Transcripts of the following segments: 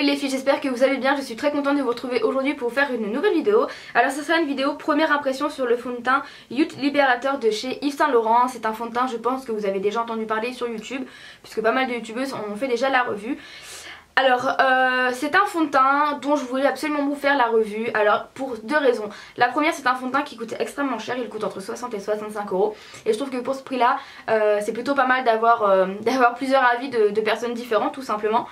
les filles, j'espère que vous allez bien. Je suis très contente de vous retrouver aujourd'hui pour vous faire une nouvelle vidéo. Alors ça sera une vidéo première impression sur le fond de teint Youth Liberator de chez Yves Saint Laurent. C'est un fond de teint, je pense que vous avez déjà entendu parler sur YouTube, puisque pas mal de youtubeuses en ont fait déjà la revue. Alors c'est un fond de teint dont je voulais absolument vous faire la revue. Alors pour deux raisons. La première, c'est un fond de teint qui coûte extrêmement cher, il coûte entre 60 et 65 euros. Et je trouve que pour ce prix là c'est plutôt pas mal d'avoir plusieurs avis de personnes différentes tout simplement.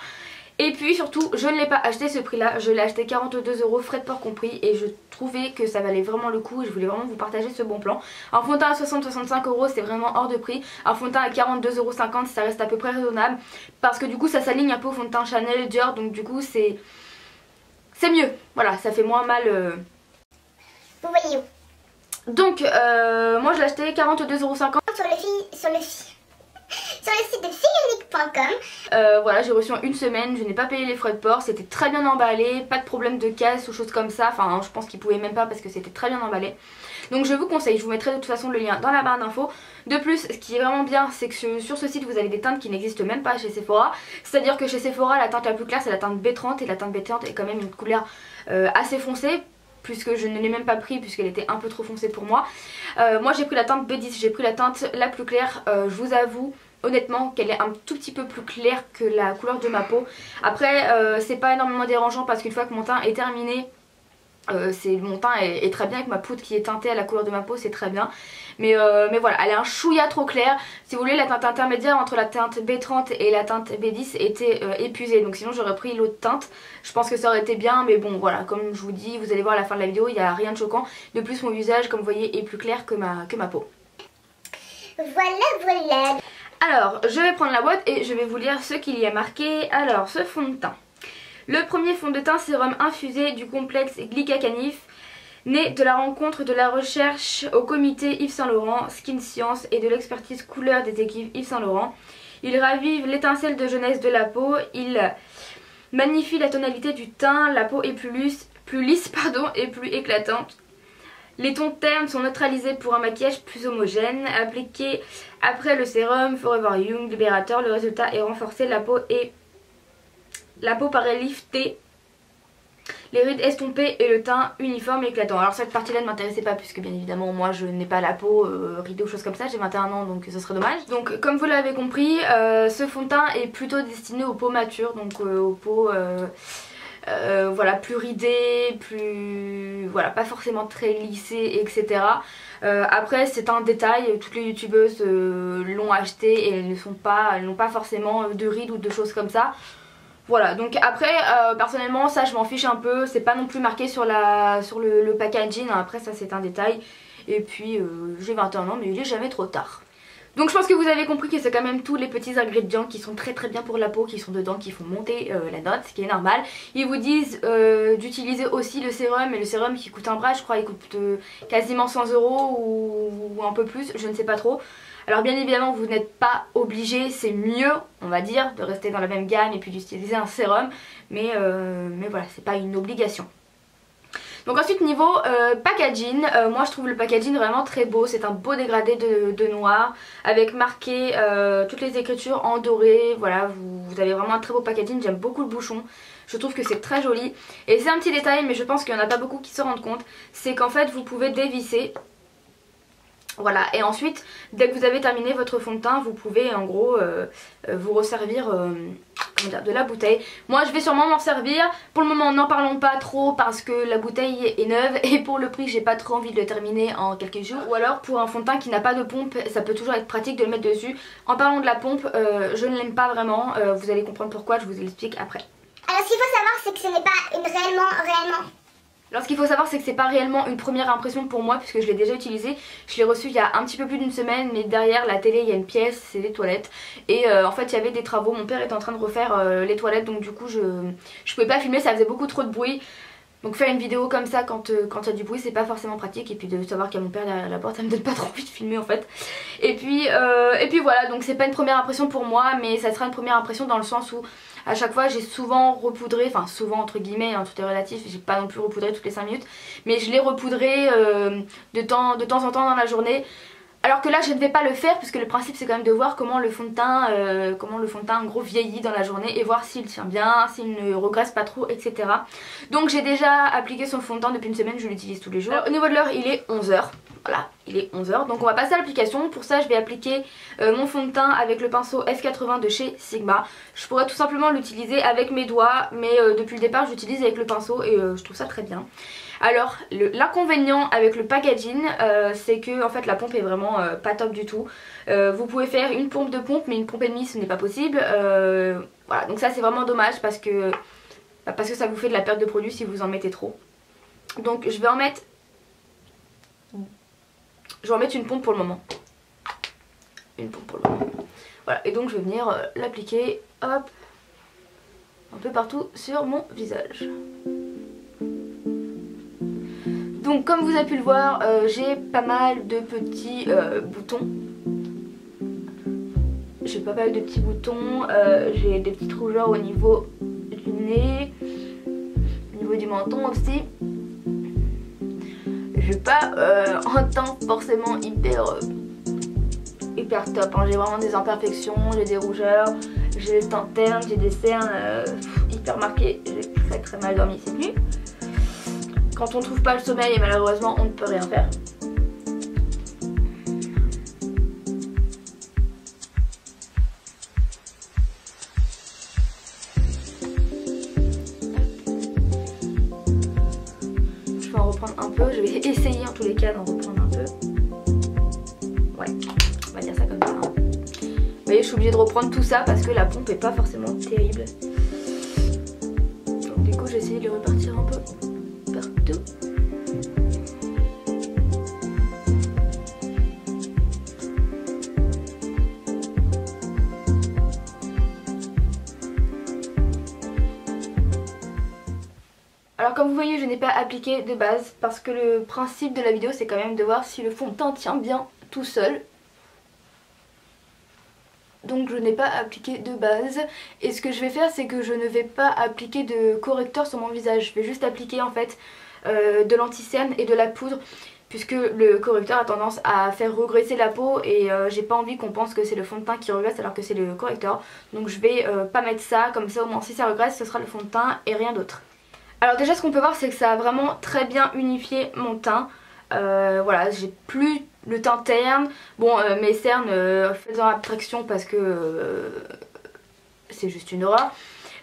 Et puis surtout, je ne l'ai pas acheté ce prix là, je l'ai acheté 42 euros, frais de port compris, et je trouvais que ça valait vraiment le coup et je voulais vraiment vous partager ce bon plan. Un fond de teint à 60-65 euros, c'est vraiment hors de prix. Un fond de teint à 42,50 euros, ça reste à peu près raisonnable, parce que du coup ça s'aligne un peu au fond de teint Chanel, Dior, donc du coup c'est mieux. Voilà, ça fait moins mal. Vous voyez où? Donc moi je l'ai acheté 42,50 euros. Sur le site de filleunique.com. Voilà, j'ai reçu en une semaine, je n'ai pas payé les frais de port, c'était très bien emballé, pas de problème de caisse ou choses comme ça, enfin je pense qu'ils pouvaient même pas parce que c'était très bien emballé. Donc je vous conseille, je vous mettrai de toute façon le lien dans la barre d'infos. De plus, ce qui est vraiment bien, c'est que sur ce site vous avez des teintes qui n'existent même pas chez Sephora. C'est à dire que chez Sephora la teinte la plus claire c'est la teinte B30 et la teinte B30 est quand même une couleur assez foncée, puisque je ne l'ai même pas pris puisqu'elle était un peu trop foncée pour moi. Moi j'ai pris la teinte B10, j'ai pris la teinte la plus claire, je vous avoue honnêtement qu'elle est un tout petit peu plus claire que la couleur de ma peau. Après c'est pas énormément dérangeant parce qu'une fois que mon teint est terminé, mon teint est très bien avec ma poudre qui est teintée à la couleur de ma peau, c'est très bien. Mais voilà, elle est un chouïa trop claire. Si vous voulez, la teinte intermédiaire entre la teinte B30 et la teinte B10 était épuisée. Donc sinon j'aurais pris l'autre teinte. Je pense que ça aurait été bien, mais bon voilà, comme je vous dis, vous allez voir à la fin de la vidéo, il n'y a rien de choquant. De plus mon visage, comme vous voyez, est plus clair que ma peau. Voilà. Alors, je vais prendre la boîte et je vais vous lire ce qu'il y a marqué. Alors, ce fond de teint. Le premier fond de teint sérum infusé du complexe Glycacanif, né de la rencontre de la recherche au comité Yves Saint Laurent, Skin Science et de l'expertise couleur des équipes Yves Saint Laurent. Il ravive l'étincelle de jeunesse de la peau, il magnifie la tonalité du teint, la peau est plus lisse et plus éclatante. Les tons ternes sont neutralisés pour un maquillage plus homogène. Appliqué après le sérum Forever Young Liberator, le résultat est renforcé, la peau paraît liftée, les rides estompées et le teint uniforme et éclatant. Alors cette partie là ne m'intéressait pas puisque bien évidemment moi je n'ai pas la peau ridée ou choses comme ça, j'ai 21 ans donc ce serait dommage. Donc comme vous l'avez compris, ce fond de teint est plutôt destiné aux peaux matures, donc aux peaux voilà, plus ridées, voilà, pas forcément très lissées, etc. Après c'est un détail, toutes les youtubeuses l'ont acheté et elles n'ont pas forcément de rides ou de choses comme ça. Voilà, donc après personnellement ça je m'en fiche un peu, c'est pas non plus marqué sur le packaging, après ça c'est un détail. Et puis j'ai 21 ans mais il est jamais trop tard. Donc je pense que vous avez compris que c'est quand même tous les petits ingrédients qui sont très bien pour la peau qui sont dedans, qui font monter la note, ce qui est normal. Ils vous disent d'utiliser aussi le sérum, et le sérum qui coûte un bras, je crois il coûte quasiment 100 euros ou un peu plus, je ne sais pas trop. Alors bien évidemment vous n'êtes pas obligé, c'est mieux on va dire de rester dans la même gamme et puis d'utiliser un sérum, mais voilà, c'est pas une obligation. Donc ensuite niveau packaging, moi je trouve le packaging vraiment très beau, c'est un beau dégradé de noir avec marqué toutes les écritures en doré, voilà, vous avez vraiment un très beau packaging, j'aime beaucoup le bouchon, je trouve que c'est très joli. Et c'est un petit détail mais je pense qu'il n'y en a pas beaucoup qui se rendent compte, c'est qu'en fait vous pouvez dévisser. Voilà, et ensuite dès que vous avez terminé votre fond de teint vous pouvez en gros vous resservir de la bouteille. Moi je vais sûrement m'en servir, pour le moment n'en parlons pas trop parce que la bouteille est neuve et pour le prix j'ai pas trop envie de le terminer en quelques jours. Ou alors pour un fond de teint qui n'a pas de pompe ça peut toujours être pratique de le mettre dessus. En parlant de la pompe, je ne l'aime pas vraiment, vous allez comprendre pourquoi, je vous explique après. Alors ce qu'il faut savoir c'est que ce n'est pas une réellement... Alors ce qu'il faut savoir c'est que c'est pas réellement une première impression pour moi puisque je l'ai déjà utilisé. Je l'ai reçu il y a un petit peu plus d'une semaine, mais derrière la télé il y a une pièce, c'est les toilettes. Et en fait il y avait des travaux, mon père est en train de refaire les toilettes, donc du coup je pouvais pas filmer, ça faisait beaucoup trop de bruit. Donc faire une vidéo comme ça quand il y a du bruit c'est pas forcément pratique, et puis de savoir qu'il y a mon père derrière la porte ça me donne pas trop envie de filmer en fait. Et puis voilà, donc c'est pas une première impression pour moi, mais ça sera une première impression dans le sens où à chaque fois j'ai souvent repoudré, enfin souvent entre guillemets, hein, tout est relatif, j'ai pas non plus repoudré toutes les 5 minutes, mais je l'ai repoudré de temps en temps dans la journée. Alors que là je ne vais pas le faire puisque le principe c'est quand même de voir comment le fond de teint en gros vieillit dans la journée et voir s'il tient bien, s'il ne regresse pas trop, etc. Donc j'ai déjà appliqué son fond de teint depuis une semaine, je l'utilise tous les jours. Alors, au niveau de l'heure il est 11 h. Voilà, il est 11 h. Donc on va passer à l'application. Pour ça je vais appliquer mon fond de teint avec le pinceau F80 de chez Sigma. Je pourrais tout simplement l'utiliser avec mes doigts, mais depuis le départ j'utilise avec le pinceau et je trouve ça très bien. Alors l'inconvénient avec le packaging c'est que en fait la pompe est vraiment pas top du tout. Vous pouvez faire une pompe de pompe mais une pompe et demie ce n'est pas possible. Voilà, donc ça c'est vraiment dommage parce que ça vous fait de la perte de produit si vous en mettez trop. Donc je vais en mettre une pompe pour le moment. Une pompe pour le moment. Voilà, et donc je vais venir l'appliquer, hop, un peu partout sur mon visage. Donc comme vous avez pu le voir, j'ai pas mal de petits boutons. J'ai pas mal de petits boutons, j'ai des petites rougeurs au niveau du nez, au niveau du menton aussi. J'ai pas un teint forcément hyper top, hein. J'ai vraiment des imperfections, j'ai des rougeurs, j'ai des teintes ternes, j'ai des cernes hyper marquées. J'ai très mal dormi cette nuit. Quand on trouve pas le sommeil, et malheureusement on ne peut rien faire. Je vais en reprendre un peu, je vais essayer en tous les cas d'en reprendre un peu. Ouais, on va dire ça comme ça. Hein. Vous voyez, je suis obligée de reprendre tout ça parce que la pompe est pas forcément terrible. Donc du coup j'ai essayé de le repartir un peu partout. Alors comme vous voyez je n'ai pas appliqué de base parce que le principe de la vidéo c'est quand même de voir si le fond de teint tient bien tout seul. Donc je n'ai pas appliqué de base et ce que je vais faire c'est que je ne vais pas appliquer de correcteur sur mon visage. Je vais juste appliquer en fait de l'anti-cerne et de la poudre puisque le correcteur a tendance à faire regresser la peau et j'ai pas envie qu'on pense que c'est le fond de teint qui regresse alors que c'est le correcteur. Donc je vais pas mettre ça, comme ça au moins si ça regresse ce sera le fond de teint et rien d'autre. Alors déjà ce qu'on peut voir c'est que ça a vraiment très bien unifié mon teint. Voilà, j'ai plus le teint terne. Bon mes cernes faisant abstraction parce que c'est juste une horreur.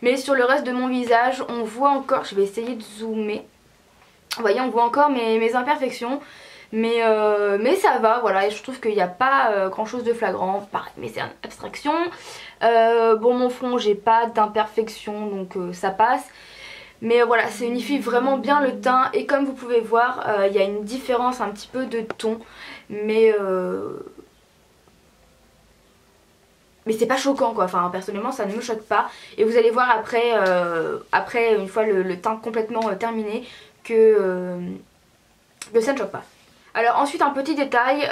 Mais sur le reste de mon visage on voit encore, je vais essayer de zoomer. Vous voyez on voit encore mes imperfections. Mais ça va, voilà, et je trouve qu'il n'y a pas grand chose de flagrant. Pareil, mes cernes abstraction. Bon mon front j'ai pas d'imperfection donc ça passe. Mais voilà, ça unifie vraiment bien le teint et comme vous pouvez voir, il y a une différence un petit peu de ton. Mais c'est pas choquant quoi, enfin personnellement ça ne me choque pas. Et vous allez voir après une fois le teint complètement terminé, que ça ne choque pas. Alors ensuite un petit détail,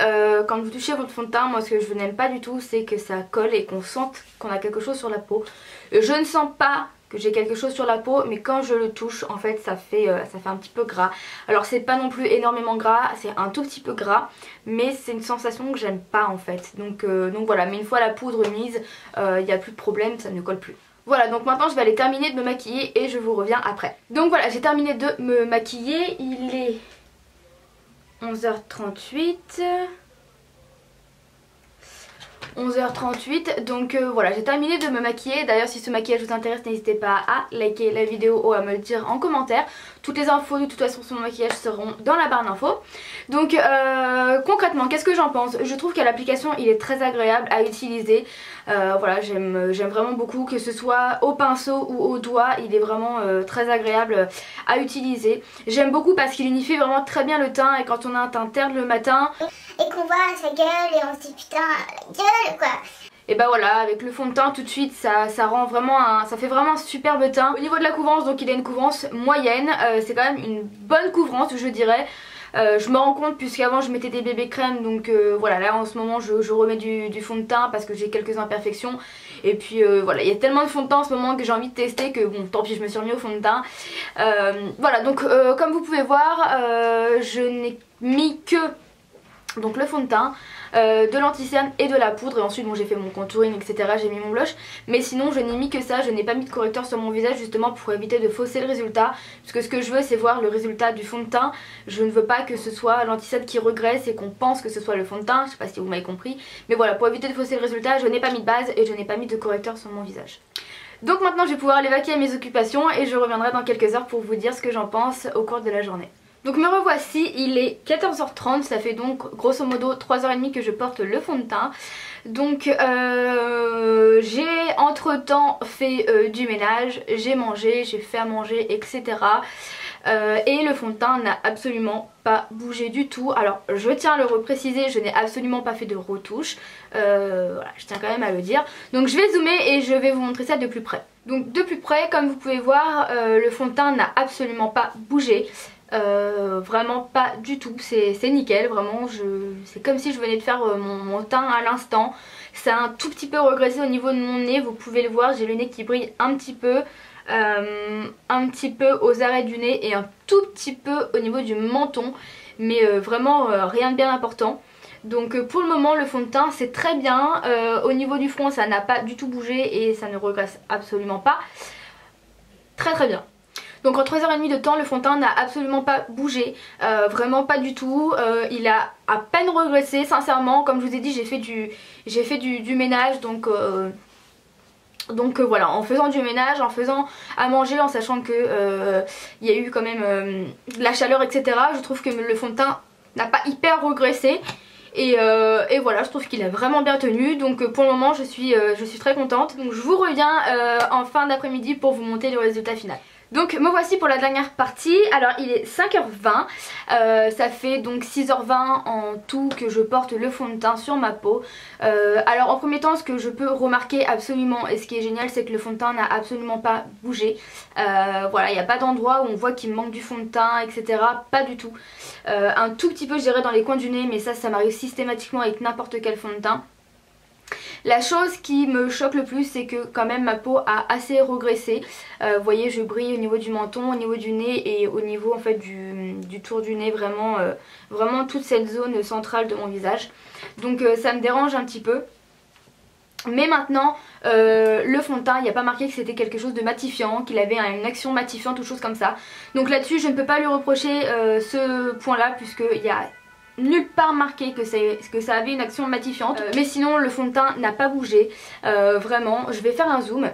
quand vous touchez votre fond de teint, moi ce que je n'aime pas du tout c'est que ça colle et qu'on sente qu'on a quelque chose sur la peau. Je ne sens pas que j'ai quelque chose sur la peau mais quand je le touche en fait ça fait un petit peu gras. Alors c'est pas non plus énormément gras, c'est un tout petit peu gras mais c'est une sensation que j'aime pas en fait. Donc voilà, mais une fois la poudre mise, il n'y a plus de problème, ça ne colle plus. Voilà, donc maintenant je vais aller terminer de me maquiller et je vous reviens après. Donc voilà, j'ai terminé de me maquiller, il est 11h38. 11h38, donc voilà, j'ai terminé de me maquiller. D'ailleurs si ce maquillage vous intéresse n'hésitez pas à liker la vidéo ou à me le dire en commentaire. Toutes les infos de toute façon sur mon maquillage seront dans la barre d'infos. Donc concrètement qu'est-ce que j'en pense? Je trouve qu'à l'application il est très agréable à utiliser. Voilà, j'aime vraiment beaucoup, que ce soit au pinceau ou au doigt, il est vraiment très agréable à utiliser. J'aime beaucoup parce qu'il unifie vraiment très bien le teint et quand on a un teint terne le matin et qu'on voit sa gueule et on se dit putain la gueule quoi. Et bah voilà, avec le fond de teint tout de suite ça rend vraiment ça fait vraiment un superbe teint. Au niveau de la couvrance, donc il a une couvrance moyenne, c'est quand même une bonne couvrance je dirais. Je me rends compte puisqu'avant je mettais des bébés crèmes donc voilà, là en ce moment je remets du fond de teint parce que j'ai quelques imperfections. Et puis voilà, il y a tellement de fond de teint en ce moment que j'ai envie de tester que bon tant pis, je me suis remis au fond de teint. Voilà, donc comme vous pouvez voir je n'ai mis que Donc le fond de teint, de l'anti-cerne et de la poudre, et ensuite bon, j'ai fait mon contouring etc, j'ai mis mon blush, mais sinon je n'ai mis que ça, je n'ai pas mis de correcteur sur mon visage justement pour éviter de fausser le résultat, parce que ce que je veux c'est voir le résultat du fond de teint, je ne veux pas que ce soit l'anti-cerne qui regresse et qu'on pense que ce soit le fond de teint, je sais pas si vous m'avez compris, mais voilà, pour éviter de fausser le résultat, je n'ai pas mis de base et je n'ai pas mis de correcteur sur mon visage. Donc maintenant je vais pouvoir aller vaquer à mes occupations et je reviendrai dans quelques heures pour vous dire ce que j'en pense au cours de la journée. Donc me revoici, il est 14h30, ça fait donc grosso modo 3h30 que je porte le fond de teint. Donc j'ai entre temps fait du ménage, j'ai mangé, j'ai fait à manger etc. Et le fond de teint n'a absolument pas bougé du tout. Alors je tiens à le repréciser, je n'ai absolument pas fait de retouche, voilà, je tiens quand même à le dire. Donc je vais zoomer et je vais vous montrer ça de plus près. Donc de plus près, comme vous pouvez voir, le fond de teint n'a absolument pas bougé. Vraiment pas du tout, c'est nickel, vraiment c'est comme si je venais de faire mon teint à l'instant. C'est un tout petit peu regressé au niveau de mon nez, vous pouvez le voir, j'ai le nez qui brille un petit peu aux arrêts du nez et un tout petit peu au niveau du menton, mais vraiment rien de bien important. Donc pour le moment le fond de teint c'est très bien, au niveau du front ça n'a pas du tout bougé et ça ne regresse absolument pas, très bien. Donc en 3h30 de temps le fond de teint n'a absolument pas bougé, vraiment pas du tout, il a à peine regressé sincèrement. Comme je vous ai dit j'ai fait du ménage, donc voilà, en faisant du ménage, en faisant à manger, en sachant que il y a eu quand même de la chaleur etc, je trouve que le fond de teint n'a pas hyper regressé. Et voilà, je trouve qu'il a vraiment bien tenu, donc pour le moment je suis très contente. Donc je vous reviens en fin d'après-midi pour vous montrer le résultat final. Donc me voici pour la dernière partie. Alors il est 5h20, ça fait donc 6h20 en tout que je porte le fond de teint sur ma peau. Alors en premier temps, ce que je peux remarquer absolument et ce qui est génial, c'est que le fond de teint n'a absolument pas bougé. Voilà, il n'y a pas d'endroit où on voit qu'il me manque du fond de teint etc, pas du tout. Un tout petit peu je dirais dans les coins du nez, mais ça m'arrive systématiquement avec n'importe quel fond de teint. La chose qui me choque le plus, c'est que quand même ma peau a assez regressé. Vous voyez, je brille au niveau du menton, au niveau du nez et au niveau en fait du tour du nez, vraiment, vraiment toute cette zone centrale de mon visage. Donc ça me dérange un petit peu. Mais maintenant le fond de teint, il n'y a pas marqué que c'était quelque chose de matifiant, qu'il avait une action matifiante ou chose comme ça. Donc là-dessus je ne peux pas lui reprocher ce point là, puisqu'il y a nulle part marqué que ça avait une action matifiante. Mais sinon le fond de teint n'a pas bougé, vraiment. Je vais faire un zoom.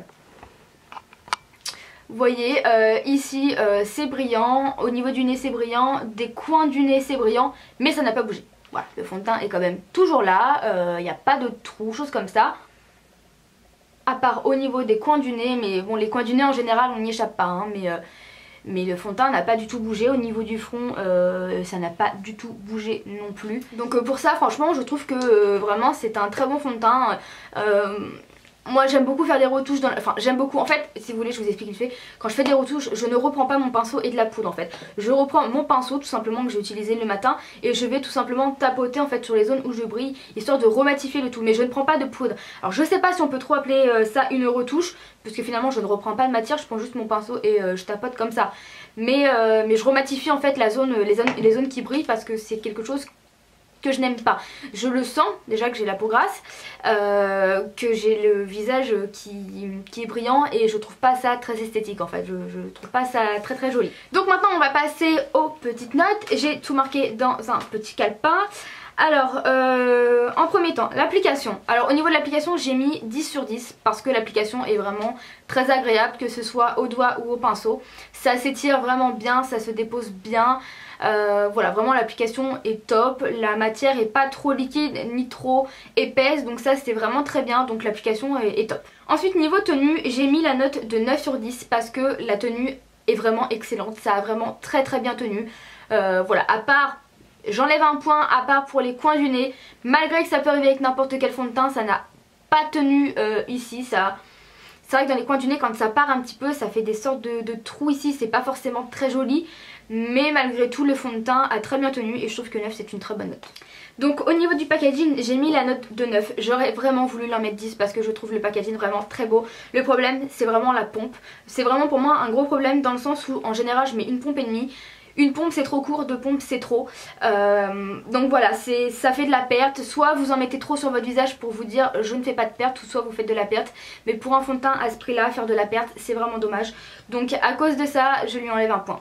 Vous voyez ici c'est brillant, au niveau du nez c'est brillant, des coins du nez c'est brillant, mais ça n'a pas bougé. Voilà, le fond de teint est quand même toujours là, il n'y a pas de trous, choses comme ça. À part au niveau des coins du nez, mais bon les coins du nez en général on n'y échappe pas, hein, mais le fond de teint n'a pas du tout bougé. Au niveau du front ça n'a pas du tout bougé non plus. Donc pour ça franchement je trouve que vraiment c'est un très bon fond de teint. Moi j'aime beaucoup faire des retouches enfin j'aime beaucoup, en fait si vous voulez je vous explique vite fait. Quand je fais des retouches je ne reprends pas mon pinceau et de la poudre en fait. Je reprends mon pinceau tout simplement que j'ai utilisé le matin et je vais tout simplement tapoter en fait sur les zones où je brille, histoire de rematifier le tout, mais je ne prends pas de poudre. Alors je sais pas si on peut trop appeler ça une retouche, parce que finalement je ne reprends pas de matière, je prends juste mon pinceau et je tapote comme ça. Mais je rematifie en fait les zones qui brillent, parce que c'est quelque chose que je n'aime pas. Je le sens déjà que j'ai la peau grasse, que j'ai le visage qui est brillant, et je trouve pas ça très esthétique en fait. Je trouve pas ça très joli. Donc maintenant on va passer aux petites notes. J'ai tout marqué dans un petit calepin. Alors en premier temps l'application. Alors au niveau de l'application j'ai mis 10 sur 10 parce que l'application est vraiment très agréable, que ce soit au doigt ou au pinceau. Ça s'étire vraiment bien, ça se dépose bien. Voilà, vraiment l'application est top, la matière est pas trop liquide ni trop épaisse, donc ça c'est vraiment très bien, donc l'application est top. Ensuite niveau tenue j'ai mis la note de 9 sur 10 parce que la tenue est vraiment excellente, ça a vraiment très bien tenu. Voilà, à part, j'enlève un point, à part pour les coins du nez, malgré que ça peut arriver avec n'importe quel fond de teint, ça n'a pas tenu ici, ça... C'est vrai que dans les coins du nez quand ça part un petit peu ça fait des sortes de trous ici, c'est pas forcément très joli. Mais malgré tout le fond de teint a très bien tenu et je trouve que 9 c'est une très bonne note. Donc au niveau du packaging j'ai mis la note de 9. J'aurais vraiment voulu leur mettre 10 parce que je trouve le packaging vraiment très beau. Le problème c'est vraiment la pompe. C'est vraiment pour moi un gros problème dans le sens où en général je mets une pompe et demie. Une pompe c'est trop court, 2 pompes c'est trop. Donc voilà, ça fait de la perte. Soit vous en mettez trop sur votre visage pour vous dire je ne fais pas de perte, ou soit vous faites de la perte. Mais pour un fond de teint à ce prix là, faire de la perte c'est vraiment dommage. Donc à cause de ça, je lui enlève un point.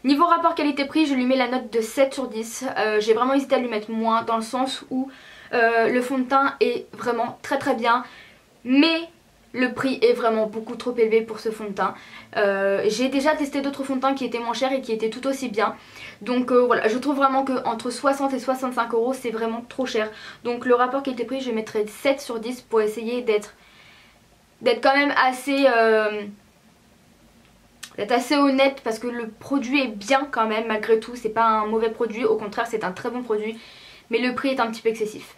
Niveau rapport qualité-prix, je lui mets la note de 7 sur 10. J'ai vraiment hésité à lui mettre moins dans le sens où le fond de teint est vraiment très bien. Mais le prix est vraiment beaucoup trop élevé pour ce fond de teint. J'ai déjà testé d'autres fonds de teint qui étaient moins chers et qui étaient tout aussi bien. Donc voilà, je trouve vraiment que entre 60 et 65 euros c'est vraiment trop cher. Donc le rapport qualité-prix, je mettrai 7 sur 10 pour essayer d'être quand même assez... d'être assez honnête, parce que le produit est bien quand même malgré tout. C'est pas un mauvais produit, au contraire c'est un très bon produit. Mais le prix est un petit peu excessif.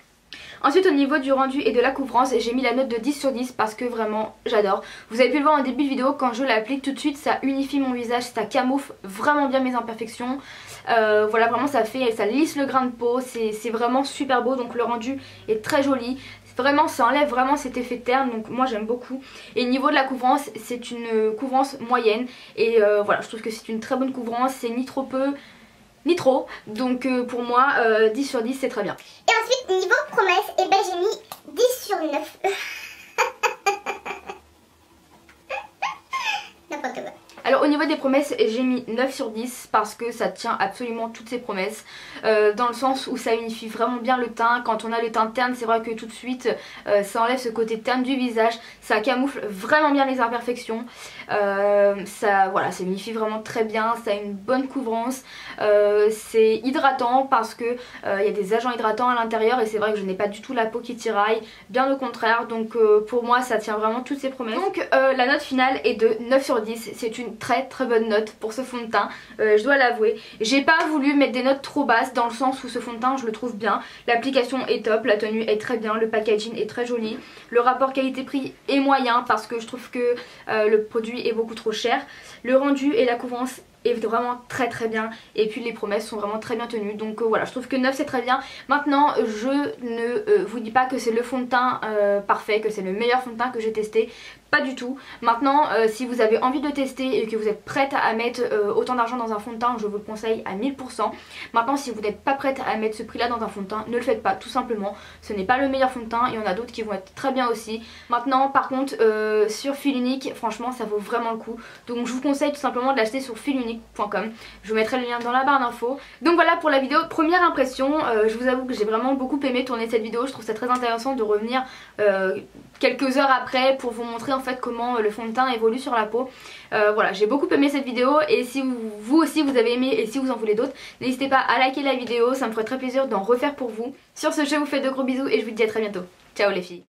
Ensuite au niveau du rendu et de la couvrance, j'ai mis la note de 10 sur 10 parce que vraiment j'adore. Vous avez pu le voir en début de vidéo, quand je l'applique tout de suite ça unifie mon visage, ça camoufle vraiment bien mes imperfections. Voilà, vraiment ça lisse le grain de peau, c'est vraiment super beau. Donc le rendu est très joli. Vraiment ça enlève vraiment cet effet terne, donc moi j'aime beaucoup. Et niveau de la couvrance, c'est une couvrance moyenne. Et voilà, je trouve que c'est une très bonne couvrance, c'est ni trop peu ni trop, donc pour moi 10 sur 10 c'est très bien. Et ensuite niveau promesse, et ben j'ai mis 10 sur 9. N'importe quoi. Alors au niveau des promesses, j'ai mis 9 sur 10 parce que ça tient absolument toutes ses promesses, dans le sens où ça unifie vraiment bien le teint. Quand on a le teint terne, c'est vrai que tout de suite ça enlève ce côté terne du visage, ça camoufle vraiment bien les imperfections, voilà, ça unifie vraiment très bien, ça a une bonne couvrance, c'est hydratant parce que il y a des agents hydratants à l'intérieur et c'est vrai que je n'ai pas du tout la peau qui tiraille, bien au contraire. Donc pour moi ça tient vraiment toutes ses promesses. Donc la note finale est de 9 sur 10, c'est une très bonne note pour ce fond de teint, je dois l'avouer. J'ai pas voulu mettre des notes trop basses dans le sens où ce fond de teint je le trouve bien, l'application est top, la tenue est très bien, le packaging est très joli, le rapport qualité-prix est moyen parce que je trouve que le produit est beaucoup trop cher, le rendu et la couvrance est vraiment très bien, et puis les promesses sont vraiment très bien tenues. Donc voilà, je trouve que 9 c'est très bien. Maintenant je ne vous dis pas que c'est le fond de teint parfait, que c'est le meilleur fond de teint que j'ai testé, pas du tout. Maintenant si vous avez envie de tester et que vous êtes prête à mettre autant d'argent dans un fond de teint, je vous le conseille à 1000%. Maintenant si vous n'êtes pas prête à mettre ce prix là dans un fond de teint, ne le faites pas, tout simplement. Ce n'est pas le meilleur fond de teint, il y en a d'autres qui vont être très bien aussi. Maintenant par contre sur fil unique, franchement ça vaut vraiment le coup. Donc je vous conseille tout simplement de l'acheter sur filunique.com. Je vous mettrai le lien dans la barre d'infos. Donc voilà pour la vidéo première impression. Je vous avoue que j'ai vraiment beaucoup aimé tourner cette vidéo. Je trouve ça très intéressant de revenir quelques heures après pour vous montrer en fait comment le fond de teint évolue sur la peau. Voilà, j'ai beaucoup aimé cette vidéo, et si vous aussi vous avez aimé et si vous en voulez d'autres, n'hésitez pas à liker la vidéo, ça me ferait très plaisir d'en refaire pour vous. Sur ce, je vous fais de gros bisous et je vous dis à très bientôt. Ciao les filles.